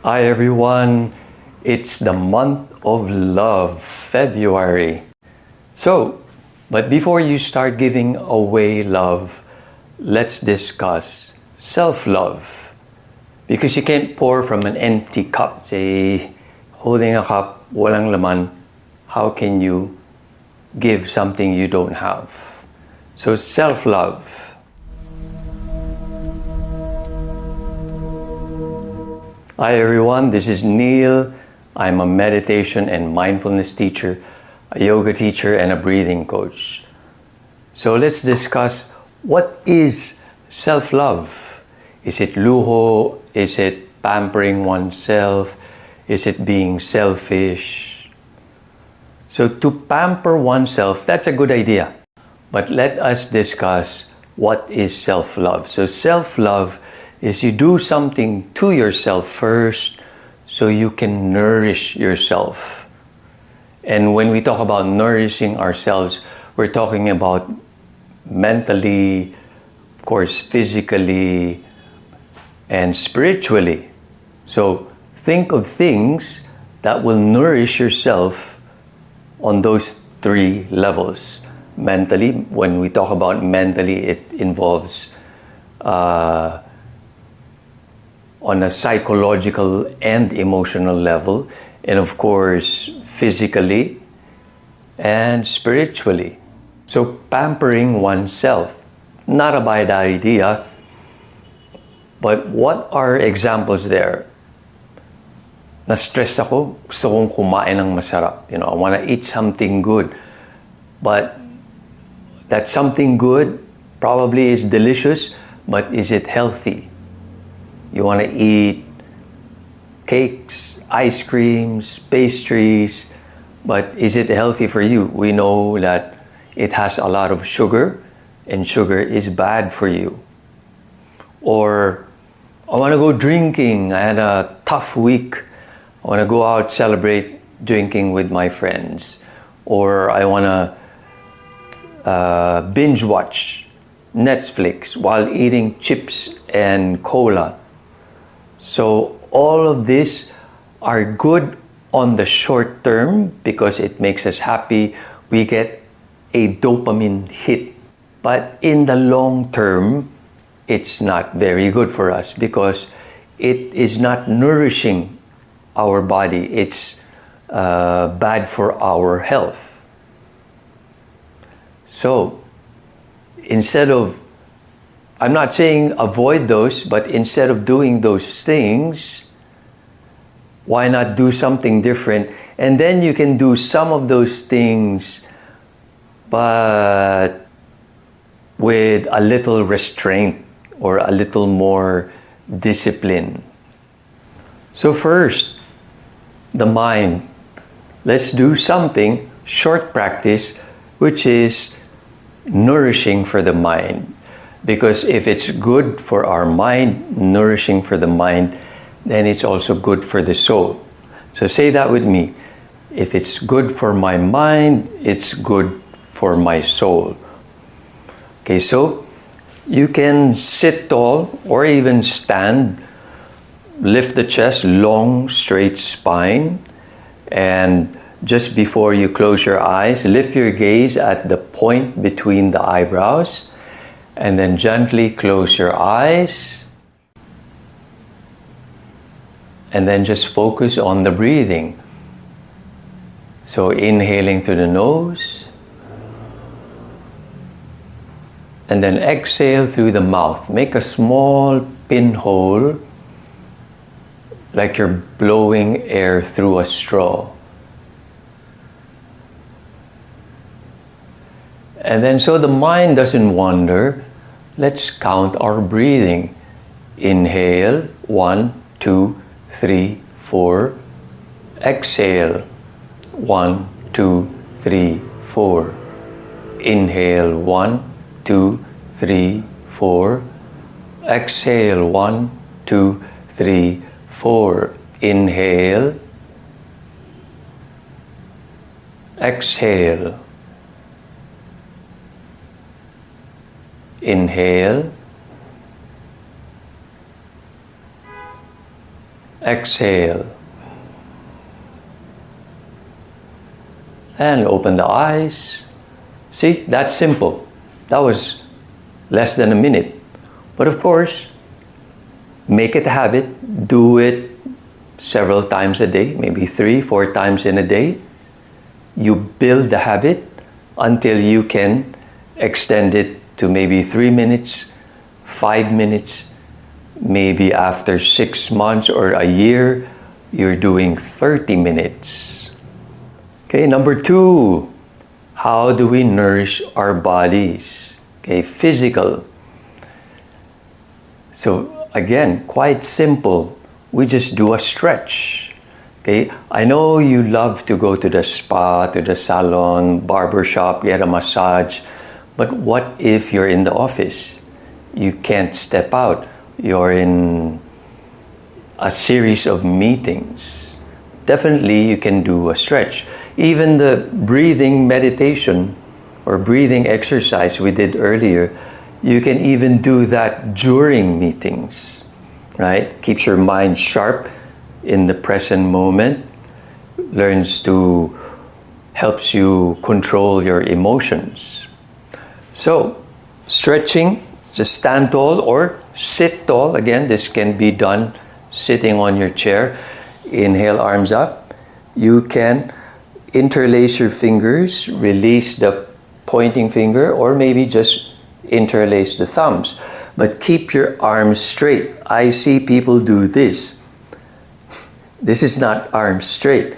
Hi everyone, it's the month of love, February. But before you start giving away love, let's discuss self-love. Because you can't pour from an empty cup. Say, holding a cup, walang laman, how can you give something you don't have? So self-love. Hi everyone, this is Neil. I'm a meditation and mindfulness teacher, a yoga teacher, and a breathing coach. So let's discuss, what is self-love? Is it luho? Is it pampering oneself? Is it being selfish? So to pamper oneself, that's a good idea. But let us discuss what is self-love. So self-love is you do something to yourself first so you can nourish yourself. And when we talk about nourishing ourselves, we're talking about mentally, of course, physically, and spiritually. So think of things that will nourish yourself on those three levels. Mentally, when we talk about mentally, it involves on a psychological and emotional level, and of course, physically and spiritually. So pampering oneself, not a bad idea, but what are examples there? Na-stress ako, gusto kong kumain ng masarap. I want to eat something good. But that something good probably is delicious, but is it healthy? You want to eat cakes, ice creams, pastries, but is it healthy for you? We know that it has a lot of sugar, and sugar is bad for you. Or, I want to go drinking. I had a tough week. I want to go out, celebrate drinking with my friends. Or I want to binge watch Netflix while eating chips and cola. So all of these are good on the short term because it makes us happy. We get a dopamine hit. But in the long term, it's not very good for us because it is not nourishing our body. It's bad for our health. So instead of, I'm not saying avoid those, but instead of doing those things, why not do something different? And then you can do some of those things, but with a little restraint or a little more discipline. So first, the mind. Let's do something, short practice, which is nourishing for the mind. Because if it's good for our mind, nourishing for the mind, then it's also good for the soul. So say that with me. If it's good for my mind, it's good for my soul. Okay, so you can sit tall or even stand, lift the chest, long, straight spine, and just before you close your eyes, lift your gaze at the point between the eyebrows, and then gently close your eyes, and then just focus on the breathing. So inhaling through the nose, and then exhale through the mouth. Make a small pinhole, like you're blowing air through a straw. And then so the mind doesn't wander, let's count our breathing. Inhale, 1, 2, 3, 4. Exhale, 1, 2, 3, 4. Inhale, 1, 2, 3, 4. Exhale, 1, 2, 3, 4. Inhale. Exhale. Inhale. exhale. And open the eyes. See, that's simple. That was less than a minute. But of course, make it a habit. Do it several times a day, maybe 3-4 times in a day. You build the habit until you can extend it to maybe 3 minutes, 5 minutes. Maybe after 6 months or a year, you're doing 30 minutes. Okay, number 2, how do we nourish our bodies? Okay, physical. So again, quite simple. We just do a stretch. Okay, I know you love to go to the spa, to the salon, barber shop, get a massage. But what if you're in the office? You can't step out. You're in a series of meetings. Definitely you can do a stretch. Even the breathing meditation or breathing exercise we did earlier, you can even do that during meetings, right? Keeps your mind sharp in the present moment, helps you control your emotions. So, stretching, just stand tall or sit tall. Again, this can be done sitting on your chair. Inhale, arms up. You can interlace your fingers, release the pointing finger, or maybe just interlace the thumbs. But keep your arms straight. I see people do this. This is not arms straight.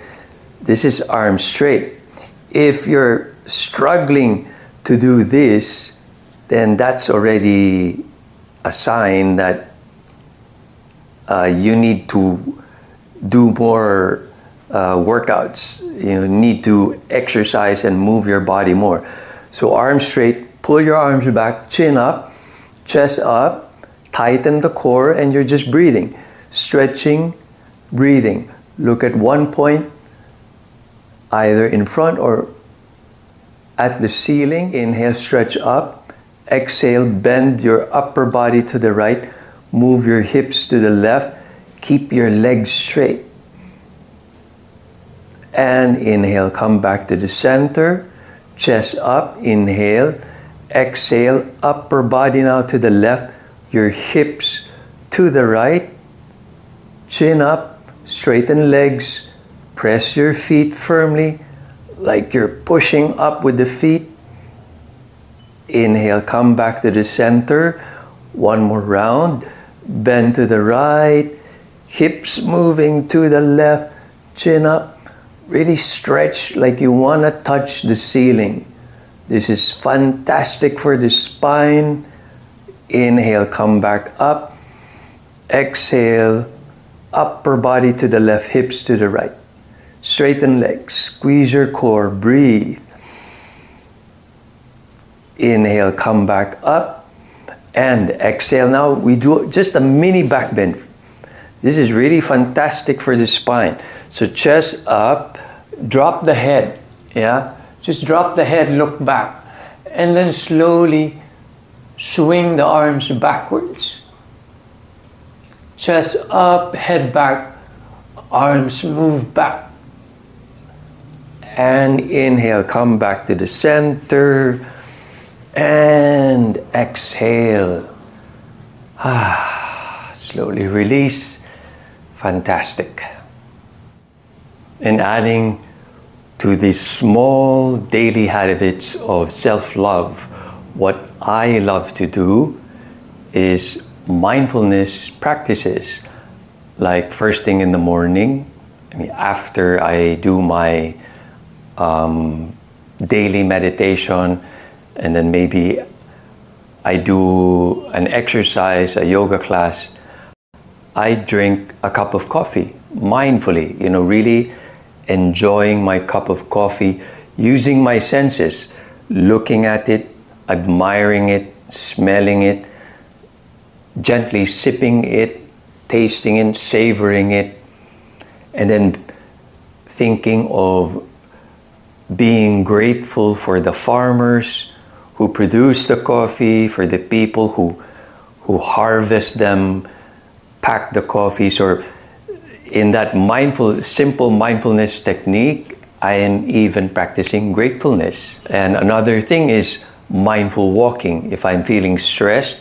This is arms straight. If you're struggling to do this, then that's already a sign that you need to do more workouts. You need to exercise and move your body more. So arms straight, pull your arms back, chin up, chest up, tighten the core, and you're just breathing. Stretching, breathing. Look at one point, either in front or at the ceiling. Inhale, stretch up. Exhale, bend your upper body to the right. Move your hips to the left. Keep your legs straight. And inhale, come back to the center. Chest up, inhale. Exhale, upper body now to the left. Your hips to the right. Chin up, straighten legs. Press your feet firmly like you're pushing up with the feet. Inhale, come back to the center. One more round. Bend to the right. Hips moving to the left. Chin up. Really stretch like you want to touch the ceiling. This is fantastic for the spine. Inhale, come back up. Exhale, upper body to the left, hips to the right. Straighten legs, squeeze your core, breathe. Inhale, come back up. And exhale. Now we do just a mini back bend. This is really fantastic for the spine. So chest up, drop the head, yeah? Just drop the head, look back. And then slowly swing the arms backwards. Chest up, head back, arms move back. And inhale, come back to the center. And exhale. Slowly release. Fantastic. And adding to these small daily habits of self-love, what I love to do is mindfulness practices. Like first thing in the morning, after I do my daily meditation, and then maybe I do an exercise, a yoga class, I drink a cup of coffee mindfully, really enjoying my cup of coffee, using my senses, looking at it, admiring it, smelling it, gently sipping it, tasting it, savoring it, and then thinking of being grateful for the farmers who produce the coffee, for the people who harvest them, pack the coffees, or in that simple mindfulness technique, I am even practicing gratefulness. And another thing is mindful walking. If I'm feeling stressed,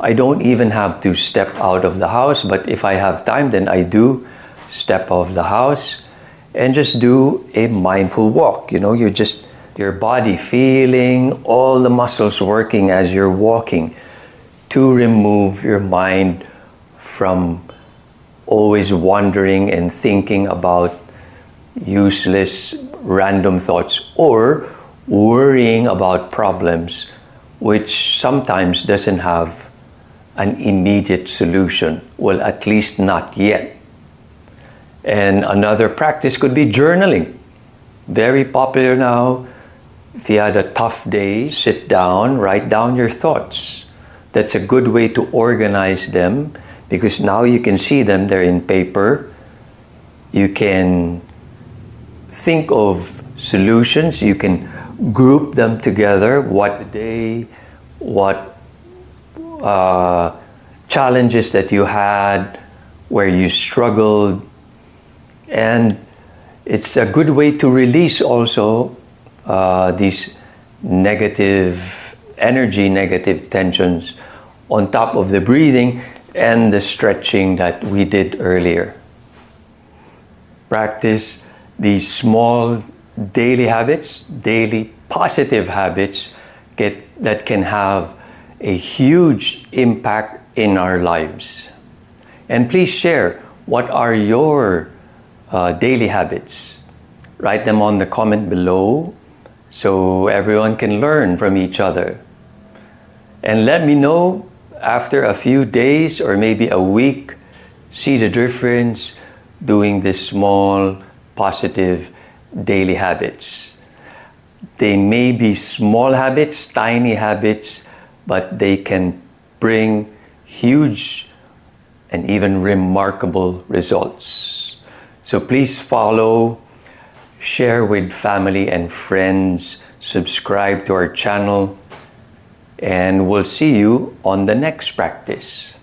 I don't even have to step out of the house, but if I have time, then I do step out of the house and just do a mindful walk. You're just your body feeling all the muscles working as you're walking to remove your mind from always wandering and thinking about useless random thoughts or worrying about problems which sometimes doesn't have an immediate solution. Well, at least not yet. And another practice could be journaling. Very popular now. If you had a tough day, sit down, write down your thoughts. That's a good way to organize them because now you can see them, they're in paper. You can think of solutions, you can group them together, what challenges that you had, where you struggled. And it's a good way to release also these negative energy, negative tensions on top of the breathing and the stretching that we did earlier. Practice these small daily habits, daily positive habits that can have a huge impact in our lives. And please share, what are your daily habits? Write them on the comment below so everyone can learn from each other. And let me know after a few days or maybe a week, see the difference doing these small positive daily habits. They may be small habits, tiny habits, but they can bring huge and even remarkable results. So please follow, share with family and friends, subscribe to our channel, and we'll see you on the next practice.